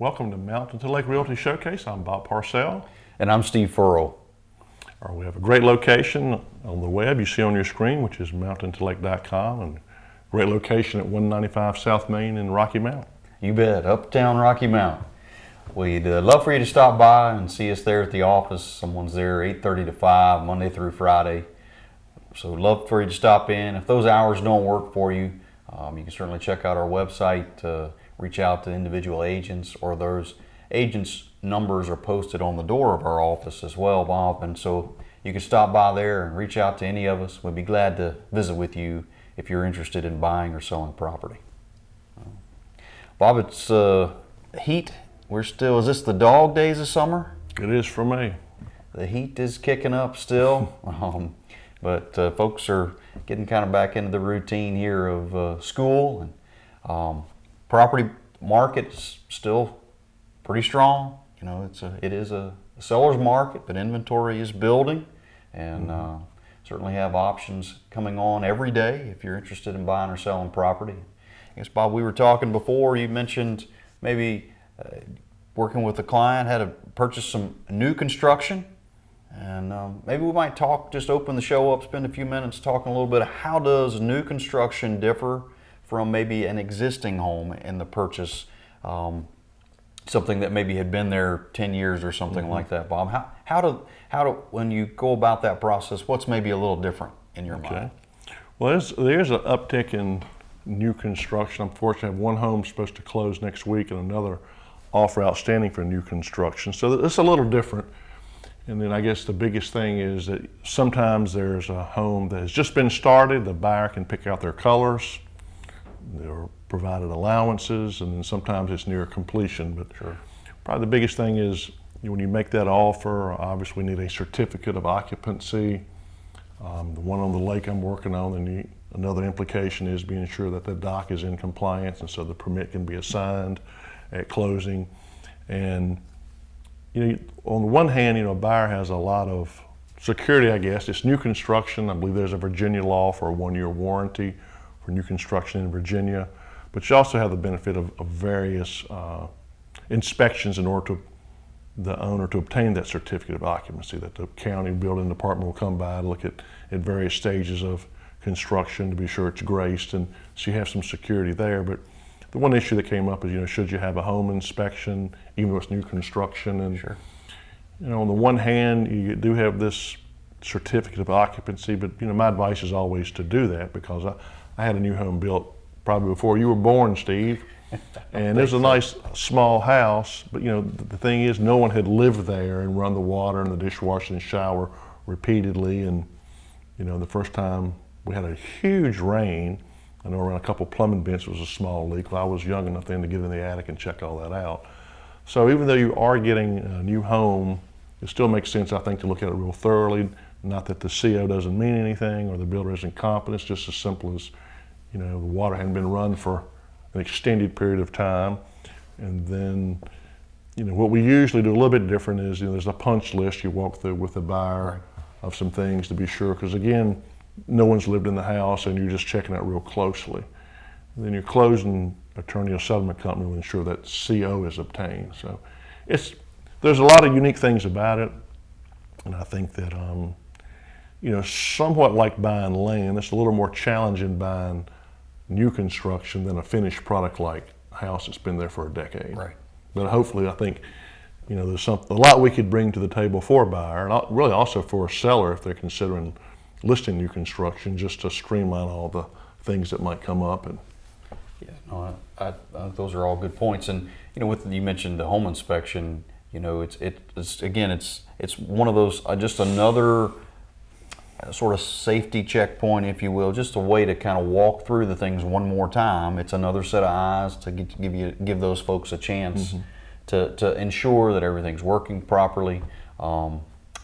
Welcome to Mountain to Lake Realty Showcase. I'm Bob Parcell. And I'm Steve Furrow. We have a great location on the web you see on your screen, which is mountantolake.com, and great location at 195 South Main in Rocky Mount. You bet, uptown Rocky Mount. We'd love for you to stop by and see us there at the office. Someone's there 8:30 to 5, Monday through Friday. So we'd love for you to stop in. If those hours don't work for you, you can certainly check out our website, reach out to individual agents, or those agents' numbers are posted on the door of our office as well, Bob. And so you can stop by there and reach out to any of us. We'd be glad to visit with you if you're interested in buying or selling property. Bob, it's heat. Is this the dog days of summer? It is for me. The heat is kicking up still. But folks are getting kind of back into the routine here of school, and property market's still pretty strong. You know, it is a seller's market, but inventory is building, and certainly have options coming on every day if you're interested in buying or selling property. I guess, Bob, we were talking before. You mentioned maybe working with a client, had to purchase some new construction. And maybe we might just open the show up, spend a few minutes talking a little bit of how does new construction differ from maybe an existing home in the purchase, something that maybe had been there 10 years or something like that, Bob. How do when you go about that process, what's maybe a little different in your mind? Well, there's an uptick in new construction. Unfortunately, I have one home supposed to close next week and another offer outstanding for new construction. So it's a little different. And then I guess the biggest thing is that sometimes there's a home that has just been started, the buyer can pick out their colors, they're provided allowances, and then sometimes it's near completion. But sure, probably the biggest thing is when you make that offer, obviously we need a certificate of occupancy. The one on the lake I'm working on, and another implication is being sure that the dock is in compliance, and so the permit can be assigned at closing. And on the one hand, a buyer has a lot of security, I guess. It's new construction. I believe there's a Virginia law for a 1-year warranty for new construction in Virginia. But you also have the benefit of various inspections in order to the owner to obtain that certificate of occupancy, that the county building department will come by and look at various stages of construction to be sure it's graced, and so you have some security there. But the one issue that came up is, should you have a home inspection, even though it's new construction? And sure, on the one hand, you do have this certificate of occupancy, but my advice is always to do that, because I had a new home built probably before you were born, Steve, and it was a nice small house. But the thing is, no one had lived there and run the water and the dishwasher and shower repeatedly. And the first time we had a huge rain. I know around a couple plumbing vents was a small leak. Well, I was young enough then to get in the attic and check all that out. So even though you are getting a new home, it still makes sense, I think, to look at it real thoroughly. Not that the CO doesn't mean anything or the builder isn't competent. It's just as simple as, the water hadn't been run for an extended period of time. And then, what we usually do a little bit different is, there's a punch list you walk through with the buyer of some things to be sure, because again, no one's lived in the house and you're just checking it real closely. And then your closing attorney or settlement company will ensure that CO is obtained. So there's a lot of unique things about it. And I think that, somewhat like buying land, it's a little more challenging buying new construction than a finished product like a house that's been there for a decade. Right. But hopefully, I think, there's a lot we could bring to the table for a buyer, and really also for a seller if they're considering listing new construction, just to streamline all the things that might come up. And yeah, no, those are all good points. And you mentioned the home inspection. It's one of those just another sort of safety checkpoint, if you will, just a way to kind of walk through the things one more time. It's another set of eyes to give those folks a chance to ensure that everything's working properly.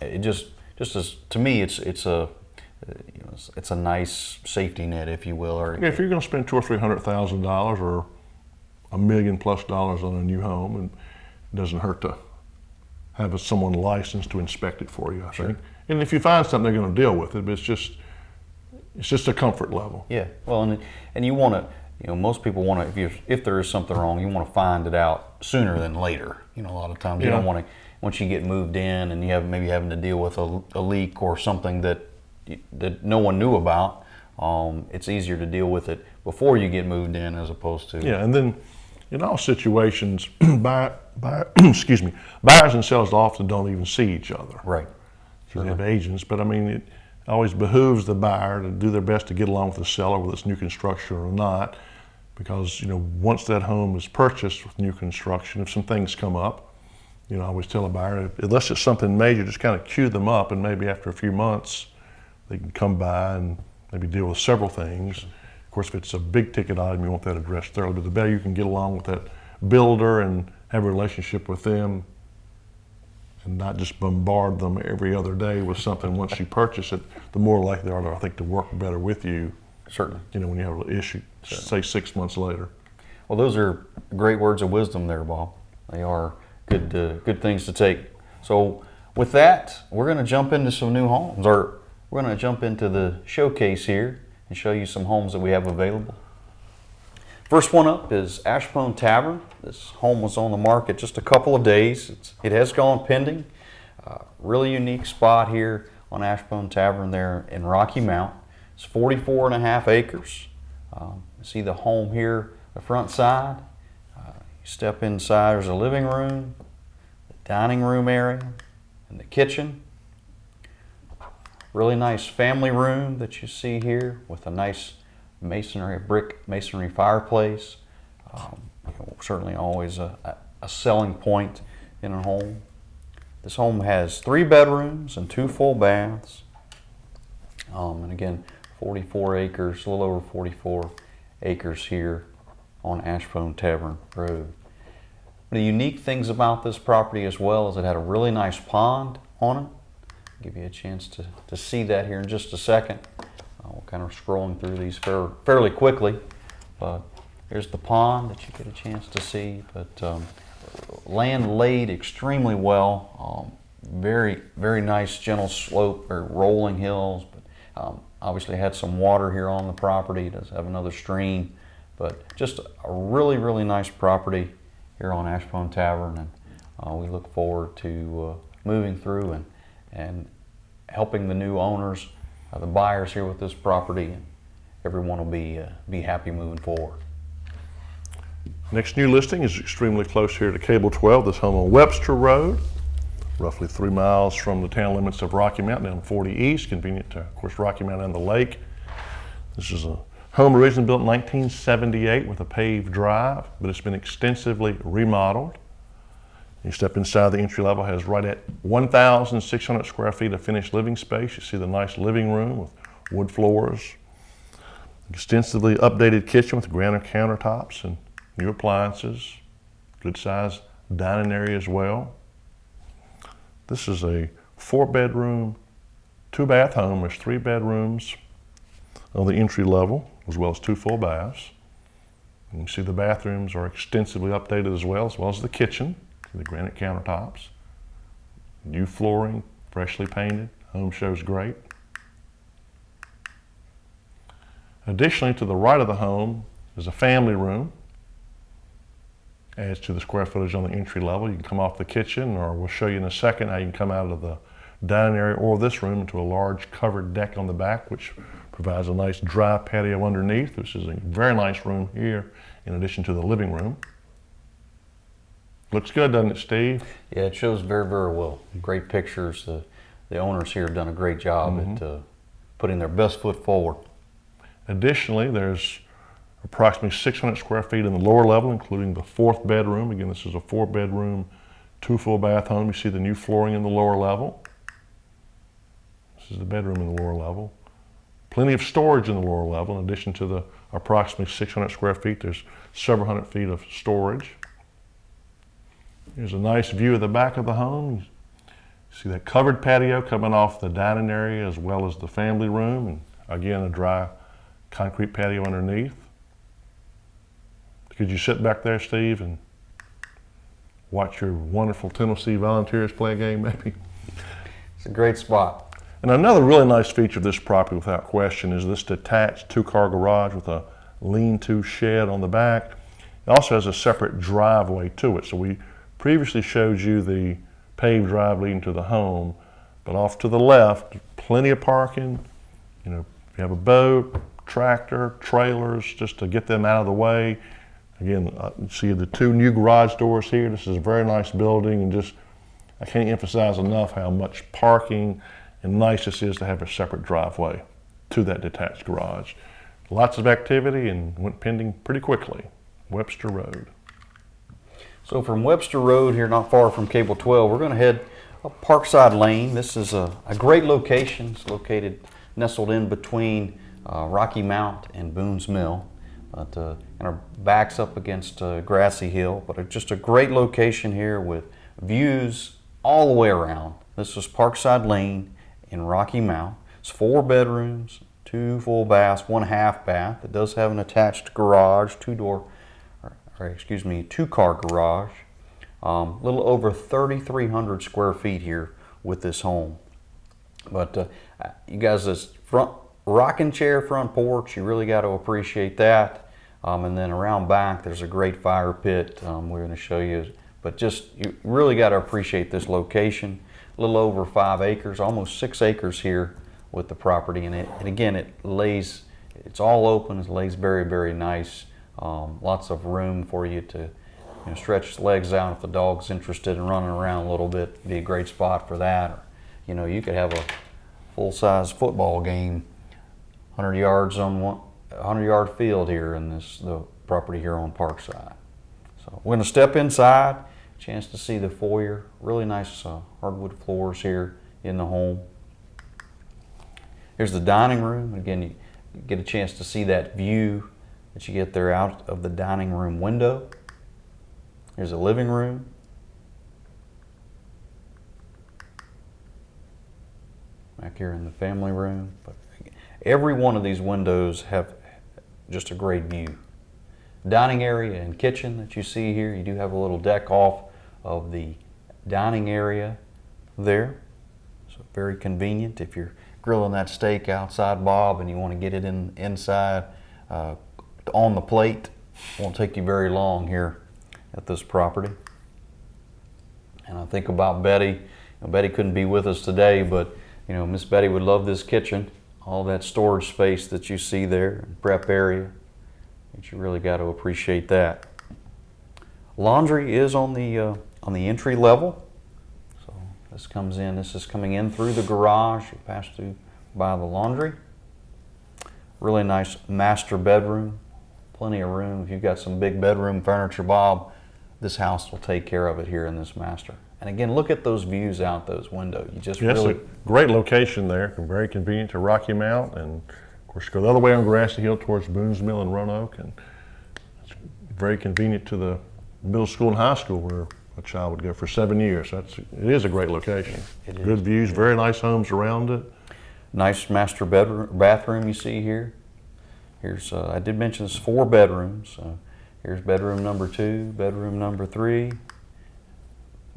It just as to me, it's a nice safety net, if you will. Or if you're going to spend $200,000 or $300,000 or $1 million+ on a new home, and it doesn't hurt to have someone licensed to inspect it for you, I think. And if you find something, they're going to deal with it. But it's just a comfort level. Yeah. Well, and you want You know, most people want to, if there is something wrong, you want to find it out sooner than later. You know, a lot of times you Yeah. don't want to, once you get moved in and you have maybe having to deal with a leak or something that no one knew about, it's easier to deal with it before you get moved in as opposed to. Yeah, and then in all situations, excuse me, buyers and sellers often don't even see each other. Right. They have agents, but I mean, it always behooves the buyer to do their best to get along with the seller, whether it's new construction or not, because you know once that home is purchased with new construction, if some things come up, you know, I always tell a buyer, unless it's something major, just kind of queue them up, and maybe after a few months, they can come by and maybe deal with several things. Of course, if it's a big ticket item, you want that addressed thoroughly, but the better you can get along with that builder and have a relationship with them and not just bombard them every other day with something once you purchase it, the more likely they are, I think, to work better with you. Certainly. You know, when you have an issue, say 6 months later. Well, those are great words of wisdom there, Bob. They are good things to take. So with that, we're going to jump into some new homes, or we're going to jump into the showcase here and show you some homes that we have available. First one up is Ashbone Tavern. This home was on the market just a couple of days. It has gone pending. Really unique spot here on Ashbone Tavern there in Rocky Mount. It's 44.5 acres. You see the home here, the front side. You step inside, there's a living room, the dining room area, and the kitchen. Really nice family room that you see here with a nice brick masonry fireplace. You know, certainly always a selling point in a home. This home has 3 bedrooms and 2 full baths. And again, 44 acres, a little over 44 acres here on Ashbone Tavern Road. One of the unique things about this property as well is it had a really nice pond on it. I'll give you a chance to see that here in just a second. We're kind of scrolling through these fairly quickly, but here's the pond that you get a chance to see. But land laid extremely well. Very, very nice gentle slope or rolling hills. But obviously had some water here on the property. It does have another stream, but just a really, really nice property here on Ashbone Tavern, and we look forward to moving through and helping the new owners, the buyers here with this property, and everyone will be happy moving forward. Next new listing is extremely close here to Cable 12. This home on Webster Road, roughly 3 miles from the town limits of Rocky Mount, down 40 East, convenient to, of course, Rocky Mount and the lake. This is a home originally built in 1978 with a paved drive, but it's been extensively remodeled. You step inside, the entry level has right at 1,600 square feet of finished living space. You see the nice living room with wood floors, extensively updated kitchen with granite countertops and new appliances, good sized dining area as well. This is a 4-bedroom, 2-bath home. There's 3 bedrooms on the entry level, as well as 2 full baths. And you see the bathrooms are extensively updated as well as the kitchen. The granite countertops, new flooring, freshly painted. Home shows great. Additionally, to the right of the home is a family room. Adds to the square footage on the entry level. You can come off the kitchen, or we'll show you in a second how you can come out of the dining area or this room into a large covered deck on the back, which provides a nice dry patio underneath. This is a very nice room here in addition to the living room. Looks good, doesn't it, Steve? Yeah, it shows very, very well. Great pictures. The owners here have done a great job at putting their best foot forward. Additionally, there's approximately 600 square feet in the lower level, including the 4th bedroom. Again, this is a 4-bedroom, 2 full bath home. You see the new flooring in the lower level. This is the bedroom in the lower level. Plenty of storage in the lower level. In addition to the approximately 600 square feet, there's several hundred feet of storage. Here's a nice view of the back of the home. You see that covered patio coming off the dining area as well as the family room, and again a dry concrete patio underneath. Could you sit back there, Steve, and watch your wonderful Tennessee Volunteers play a game maybe? It's a great spot. And another really nice feature of this property without question is this detached 2-car garage with a lean-to shed on the back. It also has a separate driveway to it. So we previously showed you the paved drive leading to the home, but off to the left, plenty of parking. You know, if you have a boat, tractor, trailers, just to get them out of the way. Again, you see the two new garage doors here. This is a very nice building, and just, I can't emphasize enough how much parking and nice this is to have a separate driveway to that detached garage. Lots of activity and went pending pretty quickly. Webster Road. So from Webster Road here, not far from Cable 12, we're going to head up Parkside Lane. This is a great location. It's located, nestled in between Rocky Mount and Boone's Mill. But kind of backs up against Grassy Hill, but just a great location here with views all the way around. This is Parkside Lane in Rocky Mount. It's 4 bedrooms, 2 full baths, 1 half bath. It does have an attached garage, 2-car garage. A little over 3,300 square feet here with this home. But you guys, this front rocking chair front porch, you really got to appreciate that. And then around back, there's a great fire pit. We're going to show you, but just you really got to appreciate this location. A little over 5 acres, almost 6 acres here with the property, and again, it's all open. It lays very, very nice. Lots of room for you to stretch the legs out if the dog's interested in running around a little bit. It'd be a great spot for that. Or, you could have a full-size football game, 100 yards on 100-yard field here in the property here on Parkside. So we're going to step inside, chance to see the foyer. Really nice hardwood floors here in the home. Here's the dining room. Again, you get a chance to see that view that you get there out of the dining room window. Here's a living room. Back here in the family room. But every one of these windows have just a great view. Dining area and kitchen that you see here. You do have a little deck off of the dining area there. So very convenient if you're grilling that steak outside, Bob, and you want to get it inside on the plate. Won't take you very long here at this property. And I think about Betty. Betty couldn't be with us today, but Miss Betty would love this kitchen. All that storage space that you see there, prep area. But you really got to appreciate that. Laundry is on the entry level. So this comes in. This is coming in through the garage. You pass through by the laundry. Really nice master bedroom. Plenty of room. If you've got some big bedroom furniture, Bob, this house will take care of it here in this master. And again, look at those views out those windows. You just really... a great location there. Very convenient to Rocky Mount, and of course go the other way on Grassy Hill towards Boone's Mill and Roanoke, and it's very convenient to the middle school and high school where a child would go for 7 years. It is a great location. It is. Good views, very nice homes around it. Nice master bathroom you see here. Here's I did mention it's 4 bedrooms. Here's bedroom number 2, bedroom number 3.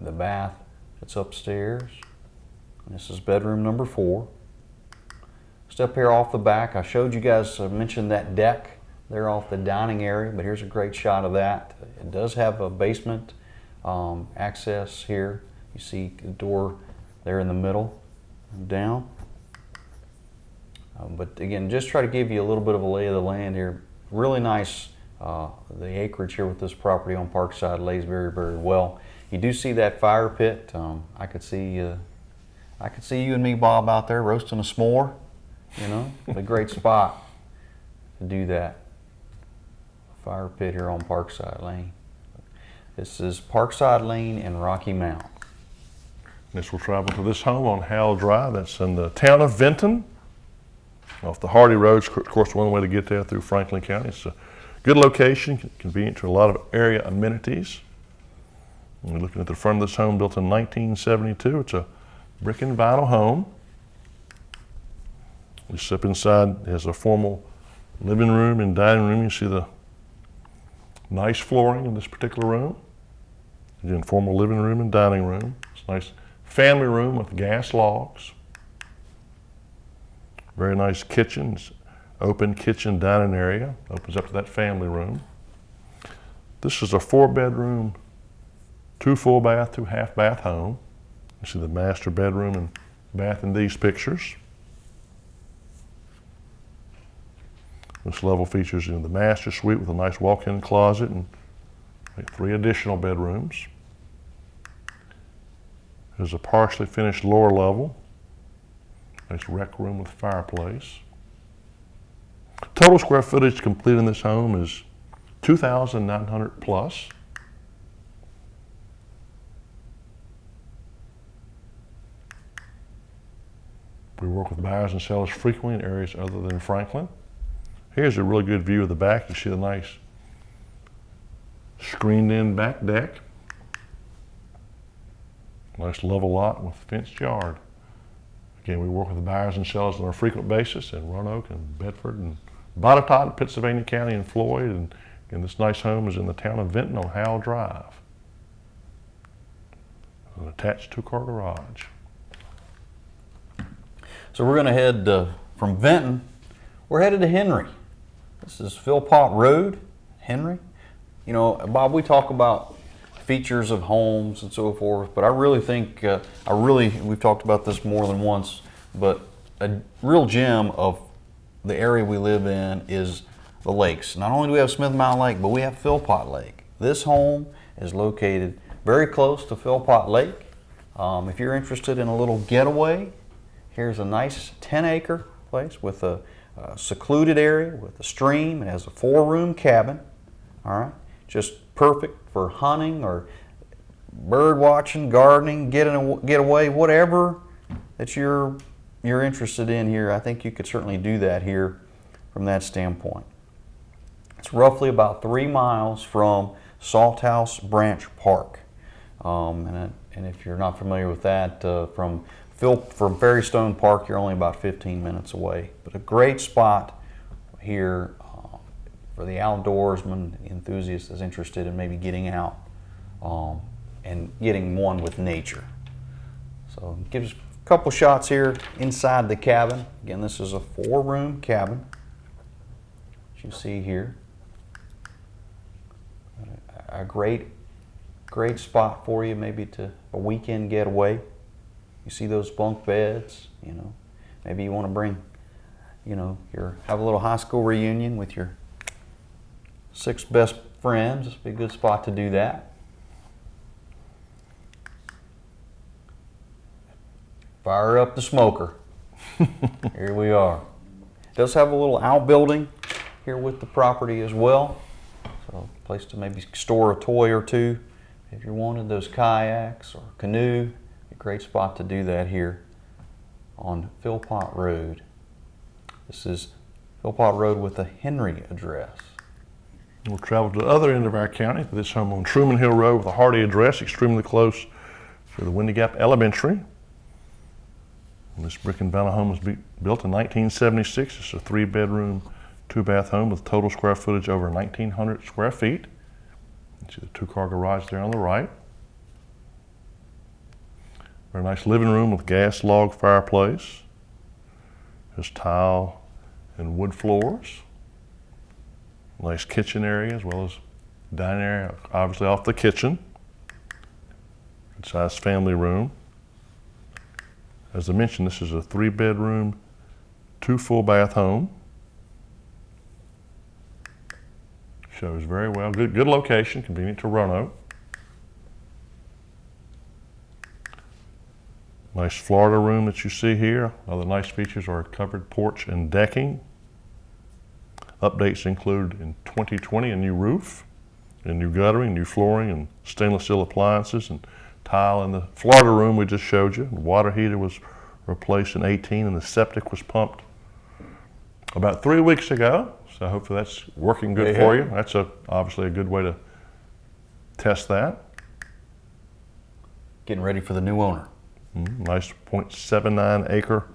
The bath, it's upstairs. And this is bedroom number 4. Step here off the back. I showed you guys, mentioned that deck there off the dining area, but here's a great shot of that. It does have a basement access here. You see the door there in the middle, down. But again, just try to give you a little bit of a lay of the land here. Really nice. The acreage here with this property on Parkside lays very, very well. You do see that fire pit. I could see you and me, Bob, out there roasting a s'more. A great spot to do that. Fire pit here on Parkside Lane. This is Parkside Lane in Rocky Mount. This will travel to this home on Howell Drive. That's in the town of Vinton, off the Hardy Road. Of course, one way to get there through Franklin County. It's a good location, convenient to a lot of area amenities. And we're looking at the front of this home, built in 1972. It's a brick and vinyl home. We step inside. It has a formal living room and dining room. You see the nice flooring in this particular room. Again, formal living room and dining room. It's a nice family room with gas logs. Very nice kitchens. Open kitchen dining area, opens up to that family room. This is a 4-bedroom, 2 full bath, 2 half bath home. You see the master bedroom and bath in these pictures. This level features the master suite with a nice walk-in closet and 3 additional bedrooms. There's a partially finished lower level. Nice rec room with fireplace. Total square footage complete in this home is 2,900 plus. We work with buyers and sellers frequently in areas other than Franklin. Here's a really good view of the back. You see the nice screened-in back deck. Nice level lot with fenced yard. Again, we work with the buyers and sellers on a frequent basis in Roanoke and Bedford and Botetourt, Pittsylvania County, and Floyd. And again, this nice home is in the town of Vinton on Howell Drive. An attached 2-car garage. So we're going to head from Vinton. We're headed to Henry. This is Philpott Road, Henry. You know, Bob, we talk about features of homes and so forth, but I really think, we've talked about this more than once, but a real gem of the area we live in is the lakes. Not only do we have Smith Mountain Lake, but we have Philpott Lake. This home is located very close to Philpott Lake. If you're interested in a little getaway, here's a nice 10-acre place with a secluded area with a stream. It has a 4-room cabin. All right, just perfect for hunting or bird watching, gardening, getaway, whatever that you're interested in here. I think you could certainly do that here from that standpoint. It's roughly about 3 miles from Salthouse Branch Park, and if you're not familiar with that, from Ferrystone Park, you're only about 15 minutes away. But a great spot here for the outdoorsman, enthusiast that's interested in maybe getting out and getting one with nature. So it gives a couple shots here inside the cabin. Again, this is a 4-room cabin, as you see here. A great spot for you, maybe to a weekend getaway. You see those bunk beds, you know. Maybe you want to bring, you know, have a little high school reunion with your 6 best friends. This would be a good spot to do that. Fire up the smoker. Here we are. It does have a little outbuilding here with the property as well. So a place to maybe store a toy or two if you wanted those kayaks or canoe. A great spot to do that here on Philpott Road. This is Philpott Road with a Henry address. We'll travel to the other end of our county, to this home on Truman Hill Road with a Hardy address, extremely close to the Windy Gap Elementary. And this brick and vinyl home was built in 1976. It's a 3-bedroom, 2-bath home with total square footage over 1,900 square feet. You see the 2-car garage there on the right. Very nice living room with gas log fireplace. There's tile and wood floors. Nice kitchen area as well as dining area, obviously off the kitchen. Good sized family room. As I mentioned, this is a 3-bedroom, 2 full bath home. Shows very well. Good location, convenient to Roanoke. Nice Florida room that you see here. Other nice features are a covered porch and decking. Updates include in 2020 a new roof, and new guttering, new flooring, and stainless steel appliances and tile in the Florida room we just showed you. The water heater was replaced in 2018 and the septic was pumped about 3 weeks ago. So hopefully that's working good for you. That's obviously a good way to test that. Getting ready for the new owner. Nice 0.79 acre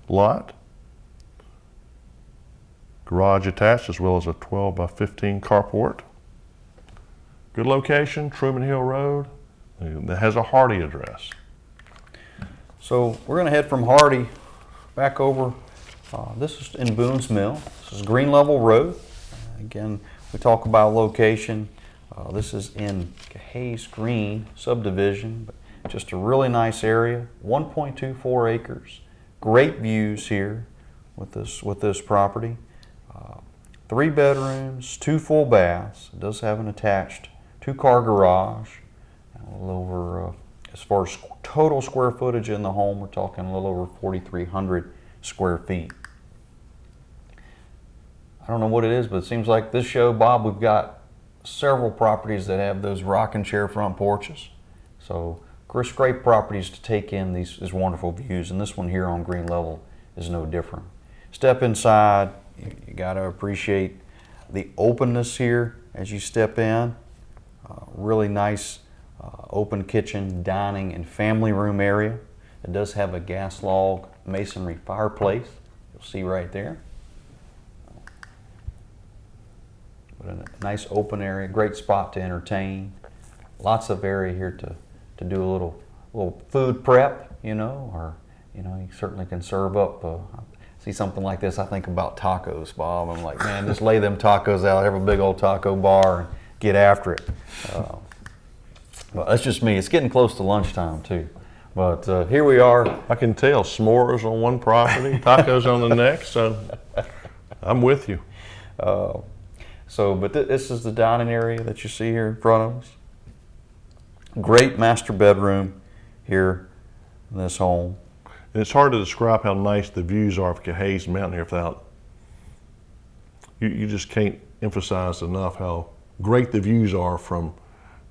lot. Garage attached as well as a 12 by 15 carport. Good location, Truman Hill Road. That has a Hardy address. So we're going to head from Hardy back over This is in Boone's Mill. This is Green Level Road. Again, we talk about location. This is in Hayes Green subdivision, but just a really nice area. 1.24 acres. Great views here with this property. 3 bedrooms, 2 full baths. It does have an attached 2-car garage. A little over, as far as total square footage in the home, we're talking a little over 4,300 square feet. I don't know what it is, but it seems like this show, Bob, we've got several properties that have those rocking chair front porches. So, great properties to take in these wonderful views, and this one here on Green Level is no different. Step inside, you got to appreciate the openness here as you step in. Really nice open kitchen, dining, and family room area. It does have a gas log masonry fireplace. You'll see right there. But a nice open area, great spot to entertain. Lots of area here to do a little food prep, or you certainly can serve up. See something like this, I think about tacos, Bob. I'm like, man, just lay them tacos out, have a big old taco bar, and get after it. But that's just me. It's getting close to lunchtime too. But here we are. I can tell, s'mores on one property, tacos on the next, so I'm with you. But this is the dining area that you see here in front of us. Great master bedroom here in this home. And it's hard to describe how nice the views are of Hayes Mountain here without, you just can't emphasize enough how great the views are from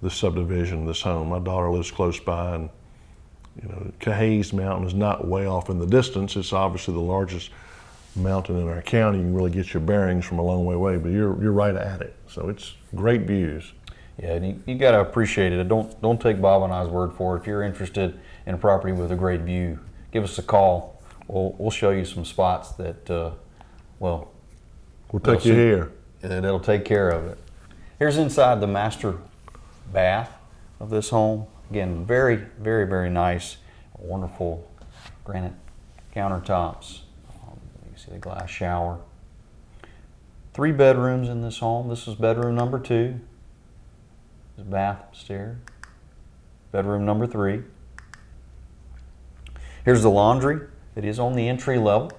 this subdivision, this home. My daughter lives close by, and Hayes Mountain is not way off in the distance. It's obviously the largest mountain in our county. You can really get your bearings from a long way away, but you're right at it. So it's great views. Yeah, and you got to appreciate it. Don't take Bob and I's word for it. If you're interested in a property with a great view, give us a call. We'll show you some spots that, we'll take you here. That'll take care of it. Here's inside the master bath of this home. Again, very, very, very nice. Wonderful granite countertops. You can see the glass shower. 3 bedrooms in this home. This is bedroom number 2. There's a bath upstairs. Bedroom number 3. Here's the laundry. It is on the entry level.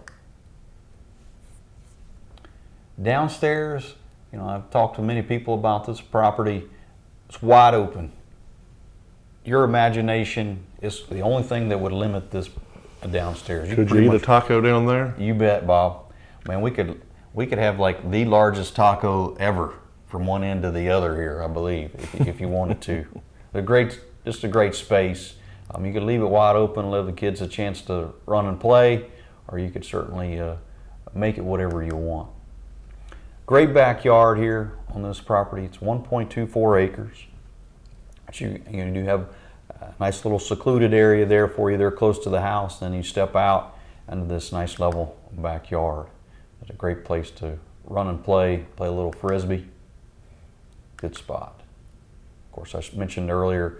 Downstairs, I've talked to many people about this property. It's wide open. Your imagination is the only thing that would limit this downstairs. Could you eat a taco down there? You bet, Bob. Man, we could have like the largest taco ever from one end to the other here, I believe, if you wanted to. Just a great space. You could leave it wide open, let the kids a chance to run and play, or you could certainly make it whatever you want. Great backyard here on this property. It's 1.24 acres. You do have a nice little secluded area there for you there close to the house. Then you step out into this nice level backyard. It's a great place to run and play a little frisbee. Good spot. Of course, I mentioned earlier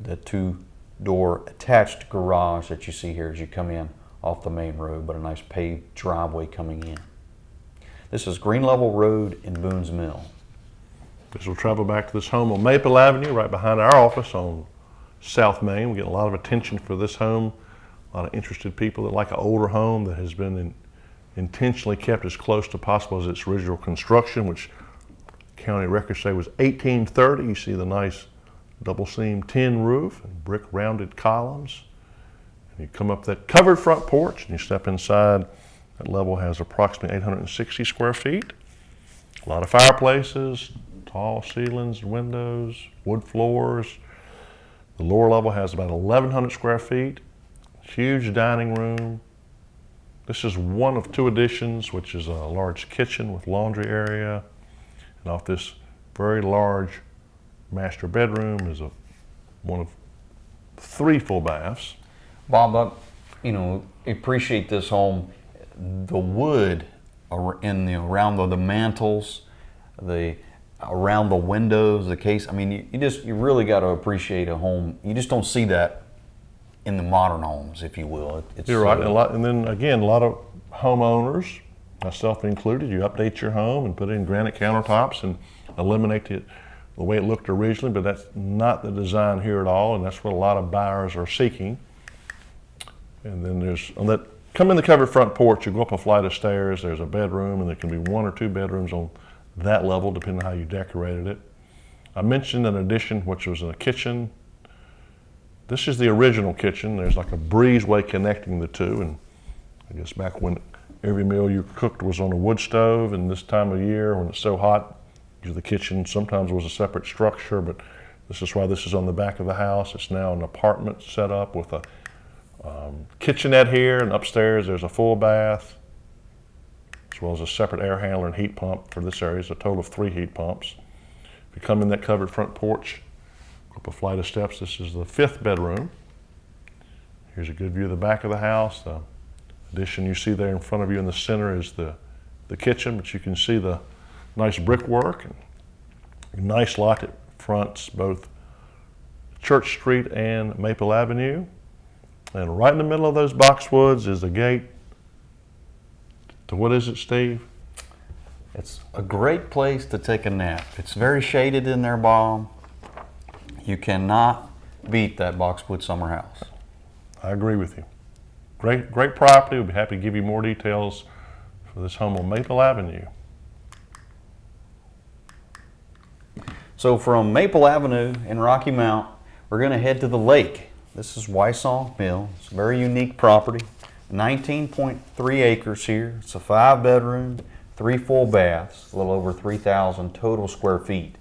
the 2-door attached garage that you see here as you come in off the main road, but a nice paved driveway coming in. This is Green Level Road in Boone's Mill. As we'll travel back to this home on Maple Avenue, right behind our office on South Main. We get a lot of attention for this home. A lot of interested people that like an older home that has been intentionally kept as close to possible as its original construction, which county records say was 1830. You see the nice double seam tin roof and brick rounded columns. And you come up that covered front porch and you step inside. That level has approximately 860 square feet. A lot of fireplaces, tall ceilings, windows, wood floors. The lower level has about 1,100 square feet. Huge dining room. This is one of 2 additions, which is a large kitchen with laundry area. And off this very large master bedroom is one of 3 full baths. Bob, appreciate this home. The wood around the mantles, around the windows, the case. I mean, you really got to appreciate a home. You just don't see that in the modern homes, if you will. It's, You're right, and then again, a lot of homeowners, myself included, you update your home and put in granite countertops and eliminate the way it looked originally, but that's not the design here at all, and that's what a lot of buyers are seeking. And then come in the covered front porch, you go up a flight of stairs, there's a bedroom, and there can be 1 or 2 bedrooms on that level, depending on how you decorated it. I mentioned an addition, which was in a kitchen. This is the original kitchen. There's like a breezeway connecting the two, and I guess back when every meal you cooked was on a wood stove, and this time of year when it's so hot, the kitchen sometimes was a separate structure, but this is why this is on the back of the house. It's now an apartment set up with a kitchenette here, and upstairs there's a full bath, as well as a separate air handler and heat pump for this area. It's a total of 3 heat pumps. If you come in that covered front porch, go up a flight of steps, this is the 5th bedroom. Here's a good view of the back of the house. The addition you see there in front of you in the center is the kitchen, but you can see the nice brickwork and a nice lot that fronts both Church Street and Maple Avenue. And right in the middle of those boxwoods is the gate to, what is it, Steve? It's a great place to take a nap. It's very shaded in there, Bob. You cannot beat that boxwood summer house. I agree with you. Great property. We'll be happy to give you more details for this home on Maple Avenue. So from Maple Avenue in Rocky Mount, we're going to head to the lake. This is Wysong Mill. It's a very unique property. 19.3 acres here. It's a 5-bedroom, 3 full baths, a little over 3,000 total square feet.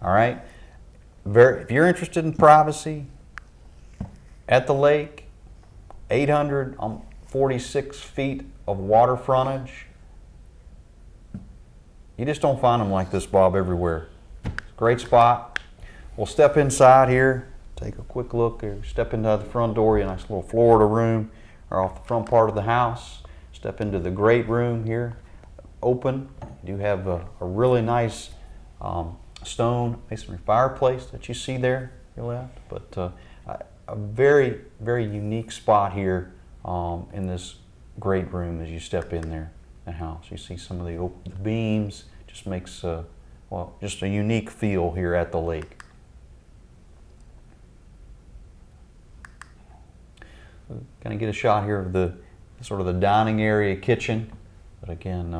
All right. If you're interested in privacy at the lake, 846 feet of water frontage. You just don't find them like this, Bob, everywhere. Great spot. We'll step inside here, take a quick look here. Step into the front door, a nice little Florida room, or off the front part of the house. Step into the great room here, open. You do have a really nice stone masonry fireplace that you see there, your left. But a very, very unique spot here in this great room as you step in there, the house. You see some of the beams, just makes just a unique feel here at the lake. Kind of get a shot here of the sort of the dining area kitchen, but again,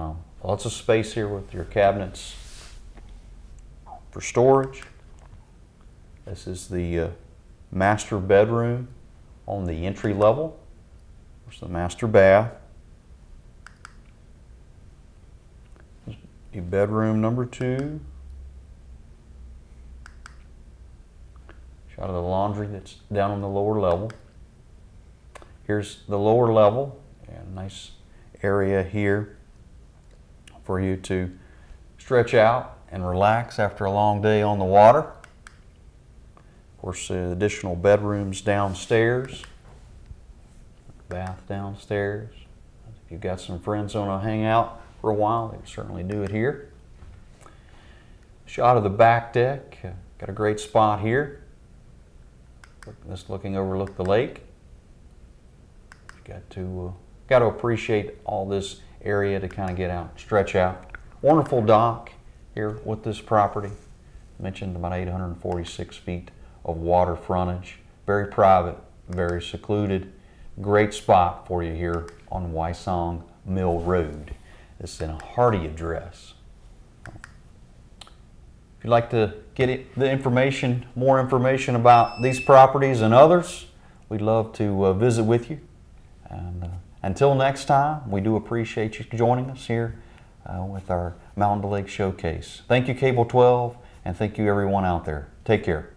lots of space here with your cabinets for storage. This is the master bedroom on the entry level. There's the master bath. Bedroom number 2. Shot of the laundry that's down on the lower level. Here's the lower level, and a nice area here for you to stretch out and relax after a long day on the water. Of course, additional bedrooms downstairs, bath downstairs. If you've got some friends who want to hang out for a while, they can certainly do it here. Shot of the back deck. Got a great spot here. Just looking overlook the lake. You got to appreciate all this area to kind of get out, stretch out. Wonderful dock here with this property. Mentioned about 846 feet of water frontage. Very private, very secluded. Great spot for you here on Wysong Mill Road. It's in a Hardy address. If you'd like to get more information about these properties and others, we'd love to visit with you. And until next time, we do appreciate you joining us here with our Mountain to Lake Showcase. Thank you, Cable 12, and thank you everyone out there. Take care.